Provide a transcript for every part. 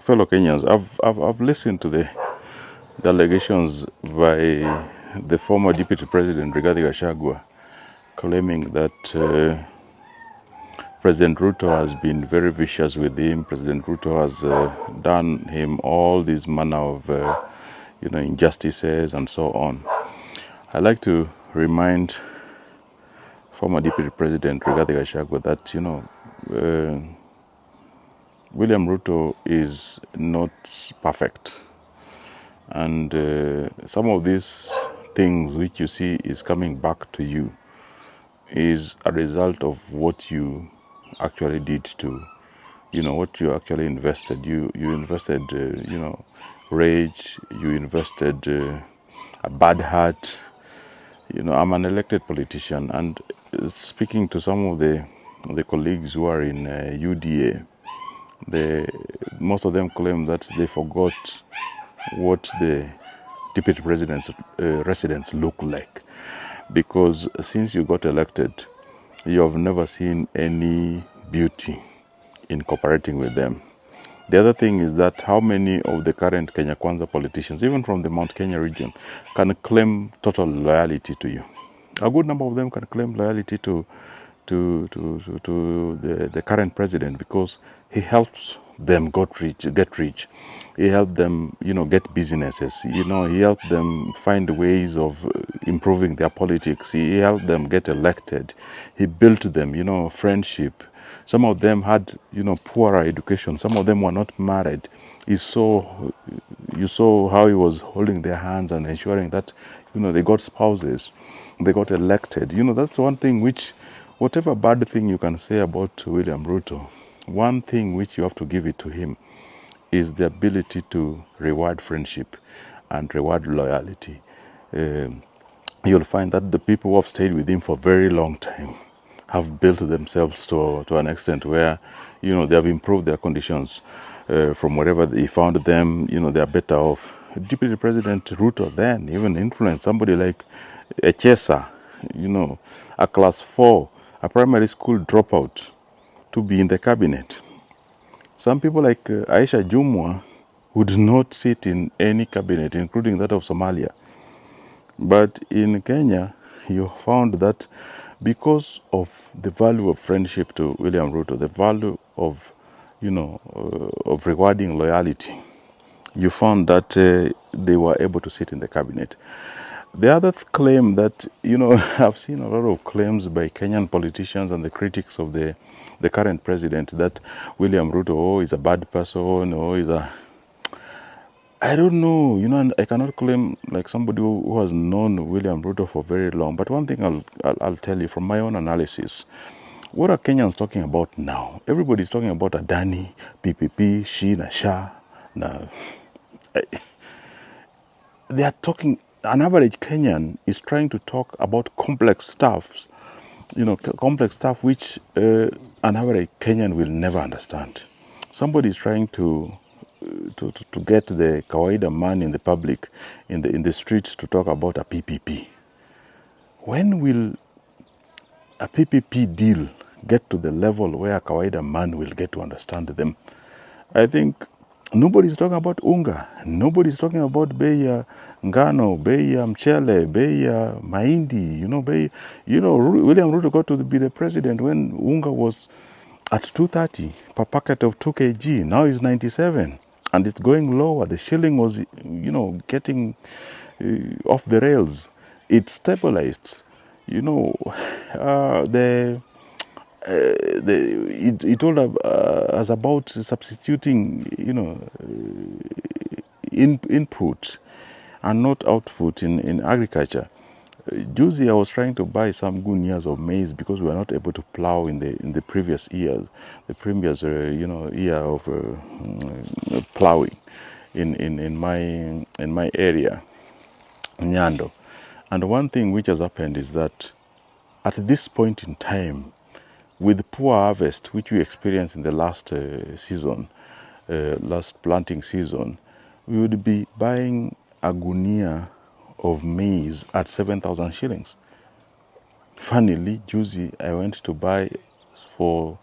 fellow Kenyans, I've listened to the allegations by the former Deputy President Rigathi Gachagua, claiming that President Ruto has been very vicious with him. President Ruto has done him all these manner of injustices and so on. I like to remind former Deputy President Rigathi Gachagua that William Ruto is not perfect, and some of these things which you see is coming back to you is a result of what you actually did to, what you actually invested. You invested, rage. You invested a bad heart. I'm an elected politician, and speaking to some of the colleagues who are in UDA, most of them claim that they forgot what the deputy president's residence look like, because since you got elected, you have never seen any beauty in cooperating with them. The other thing is that how many of the current Kenya Kwanza politicians, even from the Mount Kenya region, can claim total loyalty to you? A good number of them can claim loyalty to the current president, because he helps them get rich. He helped them, get businesses. He helped them find ways of improving their politics. He helped them get elected. He built them, friendship. Some of them had, poorer education. Some of them were not married. You saw how he was holding their hands and ensuring that, they got spouses, they got elected. That's one thing which, whatever bad thing you can say about William Ruto, one thing which you have to give it to him is the ability to reward friendship and reward loyalty. You'll find that the people who have stayed with him for a very long time have built themselves to an extent where, they have improved their conditions from wherever they found them. They are better off. Deputy President Ruto then even influenced somebody like Echesa, a class 4, a primary school dropout, to be in the cabinet. Some people like Aisha Jumwa would not sit in any cabinet, including that of Somalia. But in Kenya, you found that because of the value of friendship to William Ruto, the value of, of rewarding loyalty, you found that they were able to sit in the cabinet. The other claim that, I've seen a lot of claims by Kenyan politicians and the critics of the current president that William Ruto is a bad person, I don't know, and I cannot claim like somebody who has known William Ruto for very long. But one thing I'll tell you from my own analysis, what are Kenyans talking about now? Everybody's talking about Adani, PPP, Shi na Sha. They are talking, an average Kenyan is trying to talk about complex stuff, complex stuff which an average Kenyan will never understand. Somebody is trying to get the kawaida man in the public, in the streets, to talk about a PPP. When will a PPP deal get to the level where a kawaida man will get to understand them? I think nobody's talking about unga. Nobody's talking about bei ya ngano, bei ya mchele, bei ya mahindi. William Ruto got to be the president when unga was at 230 per packet of 2 kg. Now it's 97. And it's going lower. The shilling was, getting off the rails. It stabilized. It told us about substituting, input and not output in agriculture. Juicy, I was trying to buy some good years of maize because we were not able to plow in the previous years, year of plowing in my area, Nyando. And one thing which has happened is that at this point in time, with poor harvest which we experienced in the last last planting season, we would be buying a gunia of maize at 7,000 shillings. Funnily, juicy, I went to buy for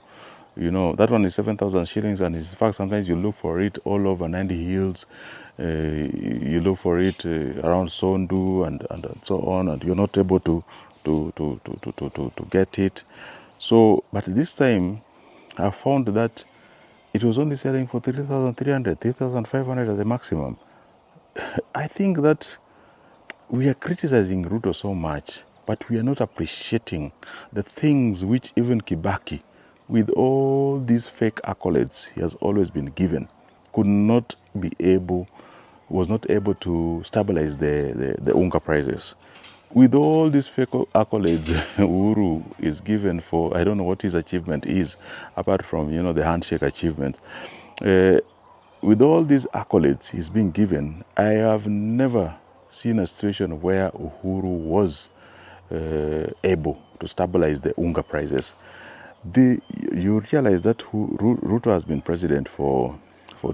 You know, that one is 7,000 shillings, and in fact, sometimes you look for it all over Nandi Hills. You look for it around Sondu and so on, and you're not able to get it. So, but this time, I found that it was only selling for 3,300, 3,500 at the maximum. I think that we are criticizing Ruto so much, but we are not appreciating the things which even Kibaki, with all these fake accolades he has always been given, could not be able, was not able to stabilize the unga prices. With all these fake accolades Uhuru is given for, I don't know what his achievement is, apart from, you know, the handshake achievement. With all these accolades he's being given, I have never seen a situation where Uhuru was able to stabilize the unga prices. You realize that Ruto has been president for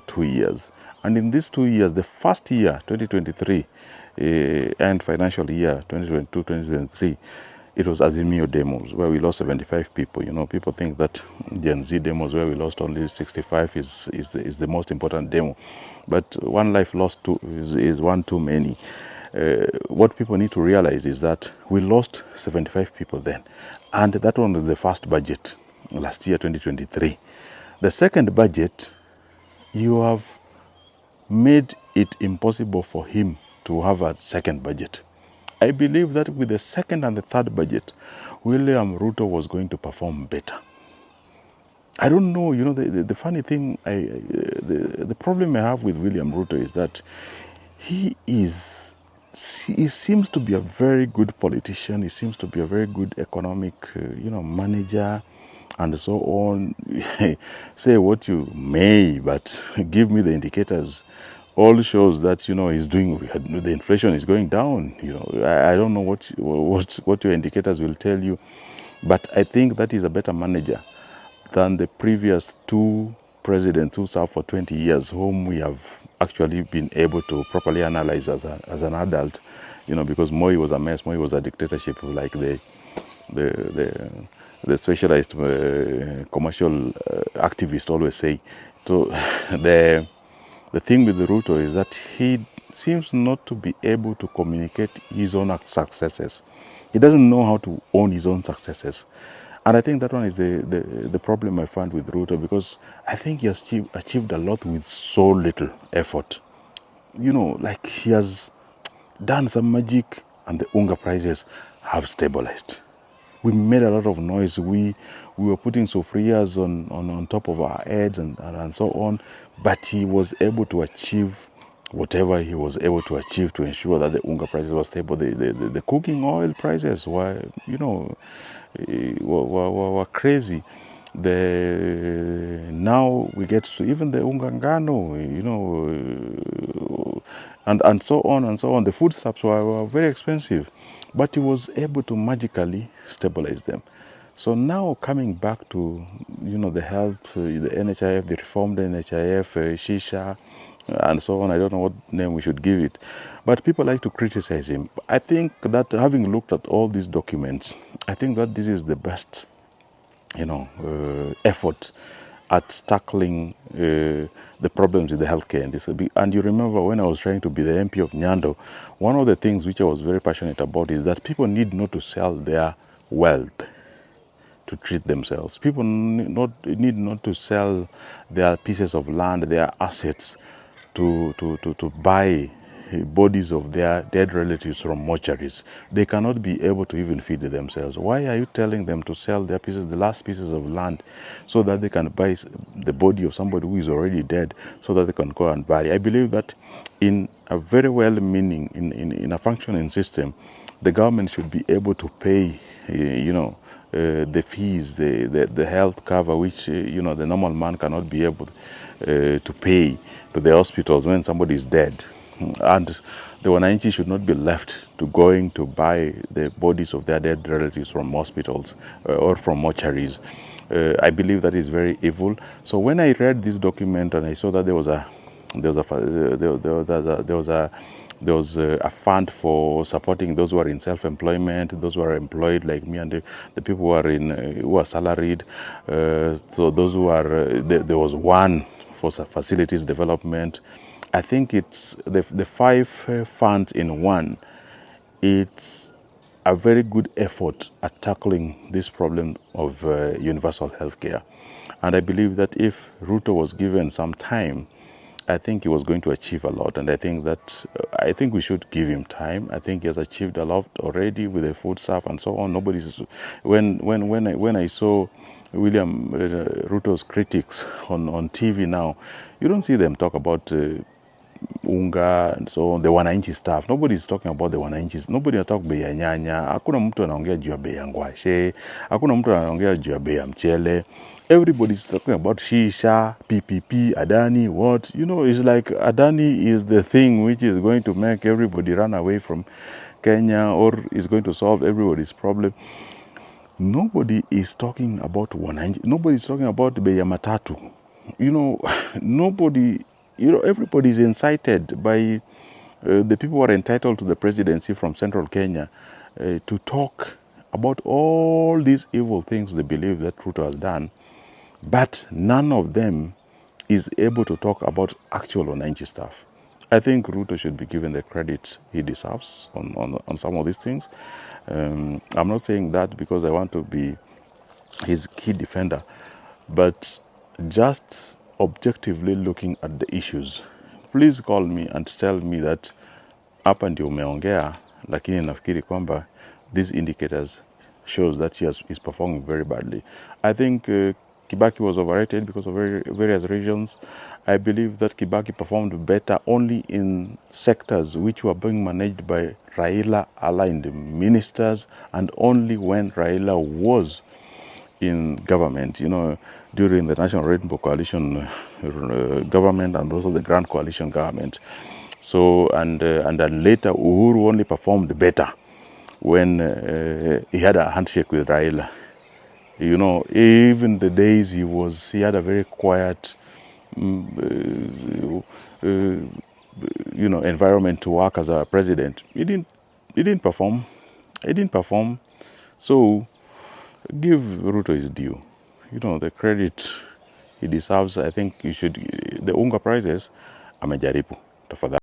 2 years. And in these 2 years, the first year, 2023, and financial year 2022-2023, it was Azimio demos where we lost 75 people. You know, people think that Gen Z demos where we lost only 65 is the most important demo. But one life lost is one too many. What people need to realize is that we lost 75 people then. And that one was the first budget last year, 2023. The second budget, you have made it impossible for him to have a second budget. I believe that with the second and the third budget, William Ruto was going to perform better. I don't know, you know, the funny thing, the problem I have with William Ruto is that he seems to be a very good politician. He seems to be a very good economic, manager, and so on. Say what you may, but give me the indicators. All shows that, you know, he's doing. The inflation is going down. You know, I don't know what your indicators will tell you, but I think that he's a better manager than the previous two presidents who served for 20 years, whom we have actually been able to properly analyze as an adult, you know, because Moi was a mess. Moi was a dictatorship, like the specialized commercial activists always say. So the thing with Ruto is that he seems not to be able to communicate his own successes. He doesn't know how to own his own successes. And I think that one is the problem I find with Ruto, because I think he has achieved a lot with so little effort. You know, like he has done some magic and the unga prices have stabilized. We made a lot of noise. We were putting sofrias on top of our heads and so on, but he was able to achieve whatever he was able to achieve to ensure that the unga prices were stable. The cooking oil prices were, you know, were crazy. Now we get to even the ungangano, you know, and so on and so on. The foodstuffs were very expensive, but he was able to magically stabilize them. So now coming back to, you know, the health, the NHIF, the reformed NHIF, Shisha, and so on. I don't know what name we should give it, but people like to criticize him. I think that having looked at all these documents, I think that this is the best, you know, effort at tackling the problems in the healthcare industry. And you remember when I was trying to be the MP of Nyando, one of the things which I was very passionate about is that people need not to sell their wealth to treat themselves. People need not to sell their pieces of land, their assets, to buy bodies of their dead relatives from mortuaries. They cannot be able to even feed themselves. Why are you telling them to sell their pieces, the last pieces of land, so that they can buy the body of somebody who is already dead, so that they can go and bury? I believe that in a very well-meaning, in a functioning system, the government should be able to pay, the fees, the health cover, which the normal man cannot be able to pay to the hospitals when somebody is dead. And the wananchi should not be left to going to buy the bodies of their dead relatives from hospitals or from mortuaries. I believe that is very evil. So when I read this document and I saw that there was a There was a fund for supporting those who are in self-employment, those who are employed like me, and the people who are who are salaried. So those who are there was one for facilities development. I think it's the five funds in one. It's a very good effort at tackling this problem of universal health care. And I believe that if Ruto was given some time, I think he was going to achieve a lot. And I think that I think we should give him time. I think he has achieved a lot already with the food staff and so on. Nobody's when I saw William Ruto's critics on TV now, you don't see them talk about unga and so on, the wananchi stuff. Nobody is talking about the wananchi. Nobody is talking bei ya nyanya. Hakuna mtu anaongea juu ya bei ya ngwashe. Hakuna mtu anaongea juu ya bei ya mchele. Everybody is talking about shisha, PPP, Adani, what? You know, it's like Adani is the thing which is going to make everybody run away from Kenya or is going to solve everybody's problem. Nobody is talking about wananchi. Nobody is talking about bei ya matatu. You know, nobody... You know, everybody is incited by the people who are entitled to the presidency from central Kenya to talk about all these evil things they believe that Ruto has done, but none of them is able to talk about actual wananchi stuff. I think Ruto should be given the credit he deserves on some of these things. I'm not saying that because I want to be his key defender, but just objectively looking at the issues, please call me and tell me that hapa ndio umeongea, lakini nafikiri kwamba these indicators shows that he's performing very badly. I think Kibaki was overrated because of various reasons. I believe that Kibaki performed better only in sectors which were being managed by Raila aligned ministers, and only when Raila was in government, you know, during the National Rainbow Coalition government and also the Grand Coalition government. So, and then later Uhuru only performed better when he had a handshake with Raila. You know, even the days he had a very quiet, you know, environment to work as a president. He didn't perform. He didn't perform. So, give Ruto his due. You know, the credit he deserves. I think you should. The unga prices, amejaribu. Tafadhali.